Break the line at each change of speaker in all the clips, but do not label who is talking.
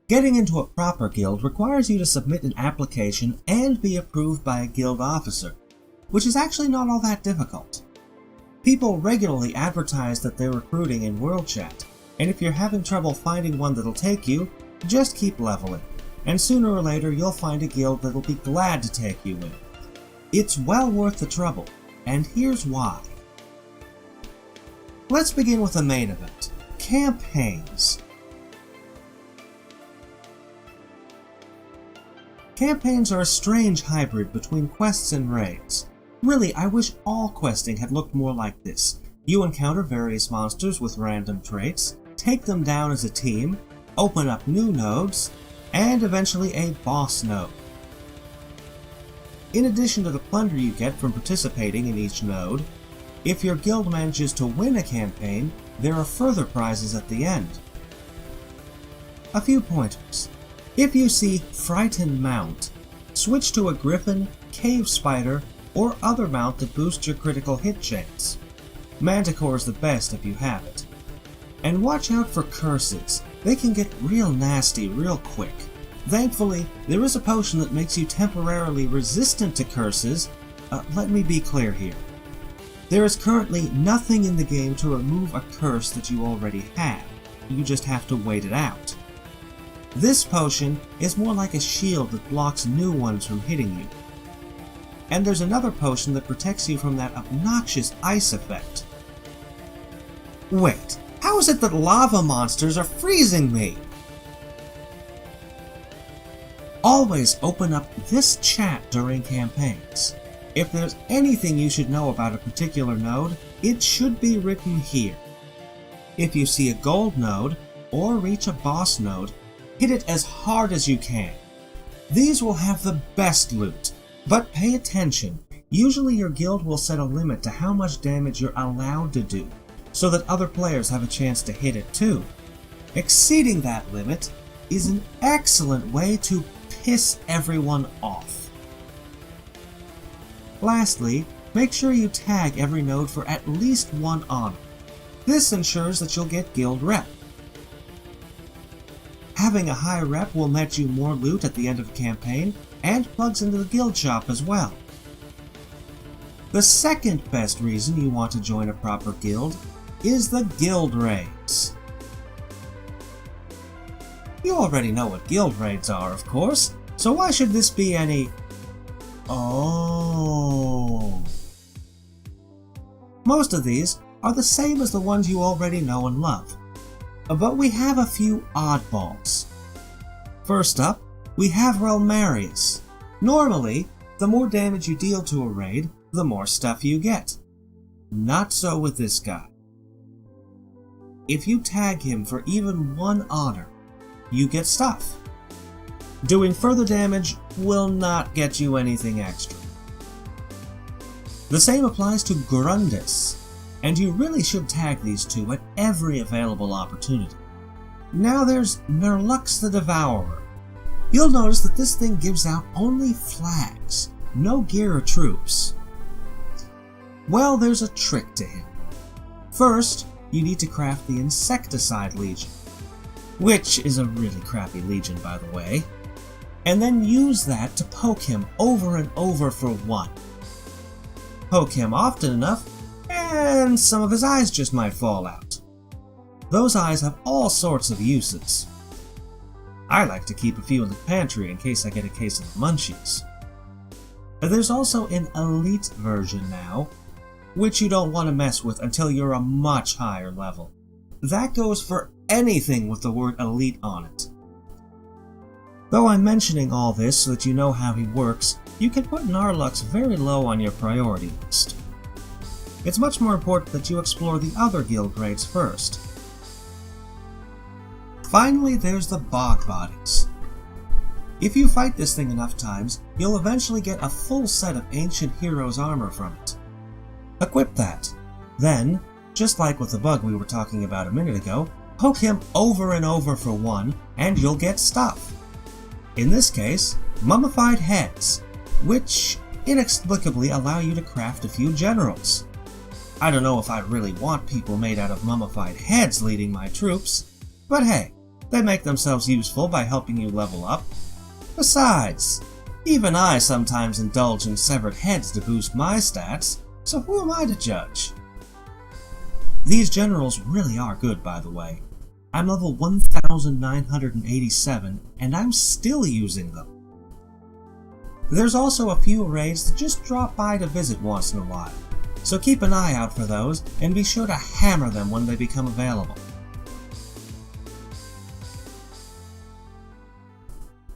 Getting into a proper guild requires you to submit an application and be approved by a guild officer, which is actually not all that difficult. People regularly advertise that they're recruiting in World Chat, and if you're having trouble finding one that'll take you, just keep leveling, and sooner or later you'll find a guild that'll be glad to take you in. It's well worth the trouble, and here's why. Let's begin with the main event, campaigns. Campaigns are a strange hybrid between quests and raids. Really, I wish all questing had looked more like this. You encounter various monsters with random traits, take them down as a team, open up new nodes, and eventually a boss node. In addition to the plunder you get from participating in each node, if your guild manages to win a campaign, there are further prizes at the end. A few pointers. If you see Frightened Mount, switch to a Griffin, Cave Spider, or other mount that boosts your critical hit chance. Manticore is the best if you have it. And watch out for curses. They can get real nasty real quick. Thankfully, there is a potion that makes you temporarily resistant to curses. Let me be clear here. There is currently nothing in the game to remove a curse that you already have. You just have to wait it out. This potion is more like a shield that blocks new ones from hitting you. And there's another potion that protects you from that obnoxious ice effect. Wait, how is it that lava monsters are freezing me? Always open up this chat during campaigns. If there's anything you should know about a particular node, it should be written here. If you see a gold node, or reach a boss node, hit it as hard as you can. These will have the best loot, but pay attention. Usually your guild will set a limit to how much damage you're allowed to do, so that other players have a chance to hit it too. Exceeding that limit is an excellent way to piss everyone off. Lastly, make sure you tag every node for at least one honor. This ensures that you'll get guild rep. Having a high rep will net you more loot at the end of a campaign, and plugs into the guild shop as well. The second best reason you want to join a proper guild is the guild raids. You already know what guild raids are, of course, so why should this be any... Oh. Most of these are the same as the ones you already know and love, but we have a few oddballs. First up, we have Relmarius. Normally, the more damage you deal to a raid, the more stuff you get. Not so with this guy. If you tag him for even one honor, you get stuff. Doing further damage will not get you anything extra. The same applies to Grundus, and you really should tag these two at every available opportunity. Now there's Merlux the Devourer. You'll notice that this thing gives out only flags, no gear or troops. Well, there's a trick to him. First, you need to craft the Insecticide Legion, which is a really crappy legion by the way, and then use that to poke him over and over for one. Poke him often enough, and some of his eyes just might fall out. Those eyes have all sorts of uses. I like to keep a few in the pantry in case I get a case of the munchies. There's also an elite version now, which you don't want to mess with until you're a much higher level. That goes for anything with the word elite on it. Though I'm mentioning all this so that you know how he works, you can put Narlux very low on your priority list. It's much more important that you explore the other guild raids first. Finally, there's the Bog Bodies. If you fight this thing enough times, you'll eventually get a full set of Ancient Heroes armor from it. Equip that. Then, just like with the bug we were talking about a minute ago, poke him over and over for one, and you'll get stuff. In this case, mummified heads, which inexplicably allow you to craft a few generals. I don't know if I really want people made out of mummified heads leading my troops, but hey, They make themselves useful by helping you level up. Besides, even I sometimes indulge in severed heads to boost my stats, so who am I to judge? These generals really are good, by the way. I'm level 1987, and I'm still using them. There's also a few raids that just drop by to visit once in a while, so keep an eye out for those and be sure to hammer them when they become available.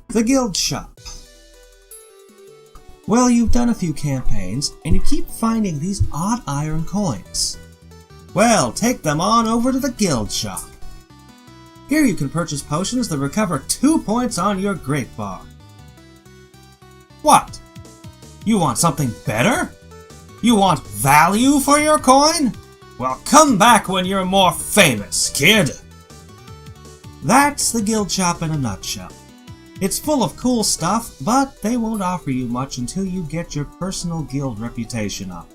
The Guild Shop. Well, you've done a few campaigns, and you keep finding these odd iron coins. Well, take them on over to the Guild Shop. Here you can purchase potions that recover 2 points on your Great Bar. What? You want something better? You want value for your coin? Well, come back when you're more famous, kid! That's the Guild Shop in a nutshell. It's full of cool stuff, but they won't offer you much until you get your personal guild reputation up.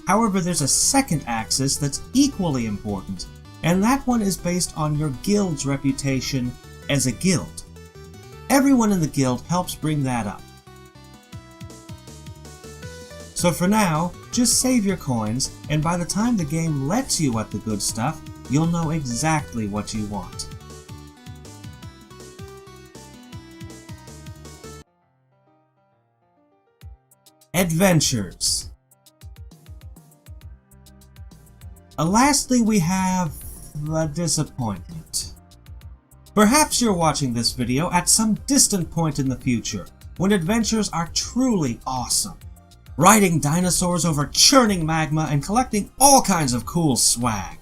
However, there's a second axis that's equally important, and that one is based on your guild's reputation as a guild. Everyone in the guild helps bring that up. So for now, just save your coins, and by the time the game lets you at the good stuff, you'll know exactly what you want. Adventures. Lastly, we have a disappointment. Perhaps you're watching this video at some distant point in the future, when adventures are truly awesome. Riding dinosaurs over churning magma and collecting all kinds of cool swag.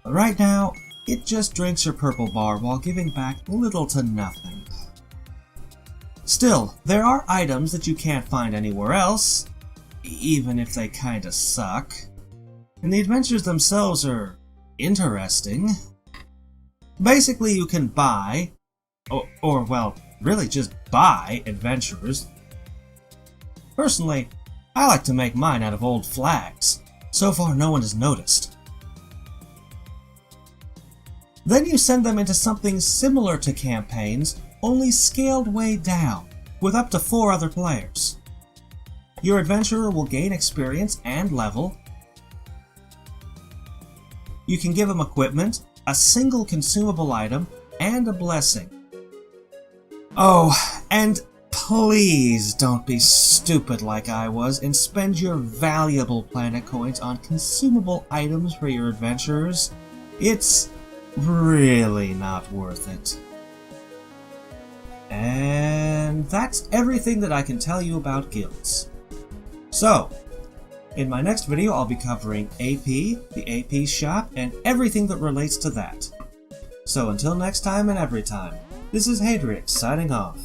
But right now, it just drinks your purple bar while giving back little to nothing. Still, there are items that you can't find anywhere else, even if they kinda suck. And the adventures themselves are interesting. Basically, you can buy, or well, really just buy adventures. Personally, I like to make mine out of old flags. So far, no one has noticed. Then you send them into something similar to campaigns, only scaled way down, with up to 4 other players. Your adventurer will gain experience and level. You can give him equipment, a single consumable item, and a blessing. Oh, and please don't be stupid like I was and spend your valuable planet coins on consumable items for your adventurers. It's really not worth it. And that's everything that I can tell you about guilds. So, in my next video I'll be covering AP, the AP shop, and everything that relates to that. So until next time and every time, this is Hadrian signing off.